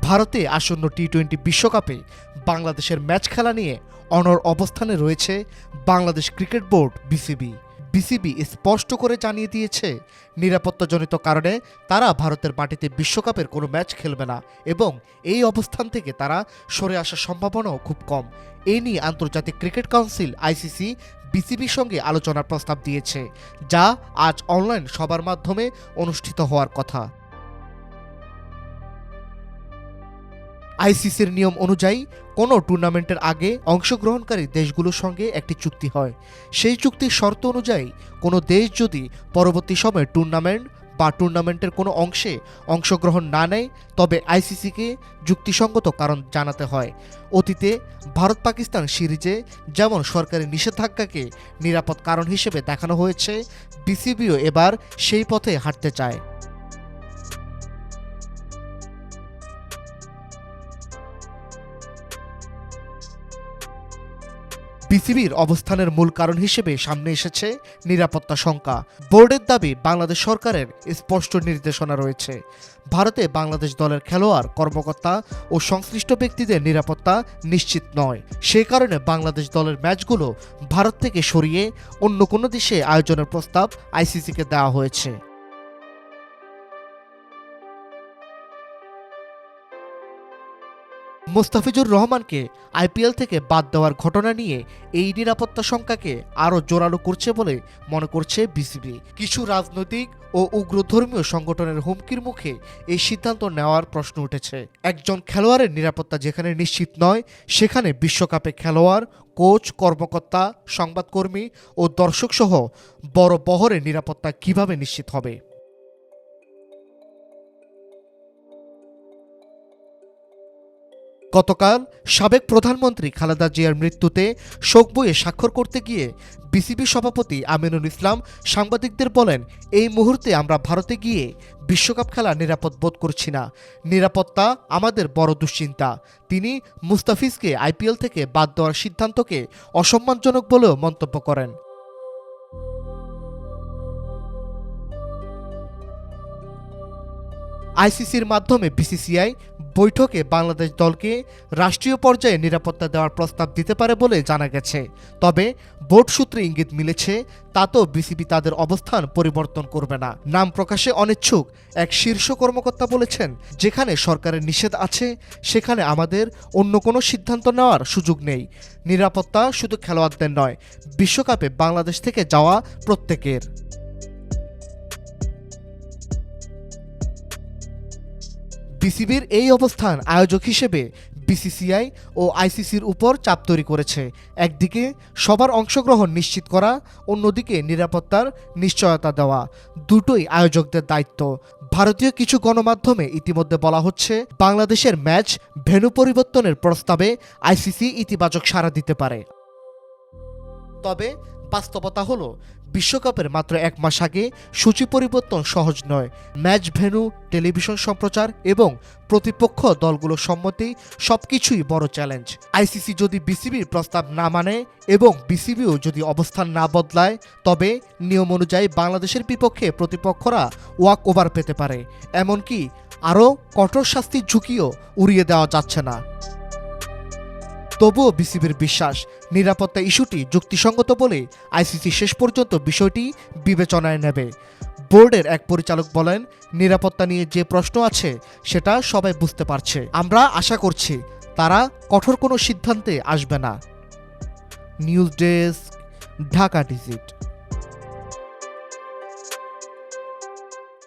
ভারতে আসন্ন টি-20 বিশ্বকাপে বাংলাদেশের ম্যাচ খেলা নিয়ে অনড় অবস্থানে রয়েছে Bangladesh cricket board BCB. BCB স্পষ্ট করে জানিয়ে দিয়েছে, নিরাপত্তাজনিত কারণে তারা ভারতের মাটিতে বিশ্বকাপের কোনো ম্যাচ খেলবে না এবং এই অবস্থান থেকে তারা সরে আসার সম্ভাবনাও খুব কম। এই নিয়ে আন্তর্জাতিক ক্রিকেট কাউন্সিল আইসিসি বিসিবির সঙ্গে আলোচনার প্রস্তাব দিয়েছে, যা আজ অনলাইন সভার মাধ্যমে অনুষ্ঠিত হওয়ার কথা। আইসিসির নিয়ম অনুযায়ী কোনো টুর্নামেন্টের আগে অংশগ্রহণকারী দেশগুলোর সঙ্গে একটি চুক্তি হয়। সেই চুক্তির শর্ত অনুযায়ী কোনো দেশ যদি পরবর্তী সময়ে টুর্নামেন্টের কোনো অংশে অংশগ্রহণ না নেয়, তবে আইসিসিকে যুক্তিসঙ্গত কারণ জানাতে হয়। অতীতে ভারত পাকিস্তান সিরিজে যেমন সরকারি নিষেধাজ্ঞাকে নিরাপদ কারণ হিসেবে দেখানো হয়েছে, বিসিবিও এবার সেই পথে হাঁটতে চায়। বিসিবির অবস্থানের মূল কারণ হিসেবে সামনে এসেছে নিরাপত্তা শঙ্কা। বোর্ডের দাবি, বাংলাদেশ সরকারের স্পষ্ট নির্দেশনা রয়েছে, ভারতে বাংলাদেশ দলের খেলোয়াড়, কর্মকর্তা ও সংশ্লিষ্ট ব্যক্তিদের নিরাপত্তা নিশ্চিত নয়। সেই কারণে বাংলাদেশ দলের ম্যাচগুলো ভারত থেকে সরিয়ে অন্য কোনো দেশে আয়োজনের প্রস্তাব আইসিসিকে দেওয়া হয়েছে। মুস্তাফিজুর রহমানকে আইপিএল থেকে বাদ দেওয়ার ঘটনা নিয়ে এই নিরাপত্তা শঙ্কাকে আরও জোরালো করছে বলে মনে করছে বিসিবি। কিছু রাজনৈতিক ও উগ্রধর্মীয় সংগঠনের হুমকির মুখে এই সিদ্ধান্ত নেওয়ার প্রশ্ন উঠেছে। একজন খেলোয়াড়ের নিরাপত্তা যেখানে নিশ্চিত নয়, সেখানে বিশ্বকাপে খেলোয়াড়, কোচ, কর্মকর্তা, সংবাদকর্মী ও দর্শকসহ বড় বহরের নিরাপত্তা কিভাবে নিশ্চিত হবে? গতকাল সাবেক প্রধানমন্ত্রী খালেদা জিয়ার মৃত্যুতে শোক বইয়ে স্বাক্ষর করতে গিয়ে বিসিবি সভাপতি আমিনুল ইসলাম সাংবাদিকদের বলেন, এই মুহূর্তে আমরা ভারতে গিয়ে বিশ্বকাপ খেলা নিরাপদ বোধ করছি না। নিরাপত্তা আমাদের বড় দুশ্চিন্তা। তিনি মুস্তাফিজকে আইপিএল থেকে বাদ দেওয়ার সিদ্ধান্তকে অসম্মানজনক বলেও মন্তব্য করেন। আইসিসির মাধ্যমে বিসিসিআই বৈঠকে বাংলাদেশ দলকে রাষ্ট্রীয় পর্যায়ে নিরাপত্তা দেওয়ার প্রস্তাব দিতে পারে বলে জানা গেছে। তবে বোর্ড সূত্রে ইঙ্গিত মিলেছে, তাতেও বিসিবি তাদের অবস্থান পরিবর্তন করবে না। নাম প্রকাশে অনিচ্ছুক এক শীর্ষ কর্মকর্তা বলেছেন, যেখানে সরকারের নিষেধ আছে সেখানে আমাদের অন্য কোনো সিদ্ধান্ত নেওয়ার সুযোগ নেই। নিরাপত্তা শুধু খেলোয়াড়দের নয়, বিশ্বকাপে বাংলাদেশ থেকে যাওয়া প্রত্যেকের। বিসিবির এই অবস্থান আয়োজক হিসেবে বিসিসিআই ও আইসিসির উপর চাপ তৈরি করেছে। একদিকে সবার অংশগ্রহণ নিশ্চিত করা, অন্যদিকে নিরাপত্তার নিশ্চয়তা দেওয়া। দুটোই আয়োজকদের দায়িত্ব। ভারতীয় কিছু গণমাধ্যমে ইতিমধ্যে বলা হচ্ছে, বাংলাদেশের ম্যাচ ভেন্যু পরিবর্তনের প্রস্তাবে আইসিসি ইতিবাচক সাড়া দিতে পারে। তবে বাস্তবতা হলো, বিশ্বকাপের মাত্র এক মাস আগে সূচি পরিবর্তন সহজ নয়। ম্যাচ ভেন্যু, টেলিভিশন সম্প্রচার এবং প্রতিপক্ষ দলগুলোর সম্মতি সবকিছুই বড় চ্যালেঞ্জ। আইসিসি যদি বিসিবির প্রস্তাব না মানে এবং বিসিবিও যদি অবস্থান না বদলায়, তবে নিয়ম অনুযায়ী বাংলাদেশের বিপক্ষে প্রতিপক্ষরা ওয়াক ওভার পেতে পারে। এমনকি আরও কঠোর শাস্তির ঝুঁকিও উড়িয়ে দেওয়া যাচ্ছে না। তবুও বিসিবির বিশ্বাস, নিরাপত্তা ইস্যুটি যুক্তিসঙ্গত বলে আইসিসি শেষ পর্যন্ত বিষয়টি বিবেচনায় নেবে। বোর্ডের এক পরিচালক বলেন, নিরাপত্তা নিয়ে যে প্রশ্ন আছে সেটা সবাই বুঝতে পারছে। আমরা আশা করছি তারা কঠোর কোনো সিদ্ধান্তে আসবে না। News desk, Dhaka digit.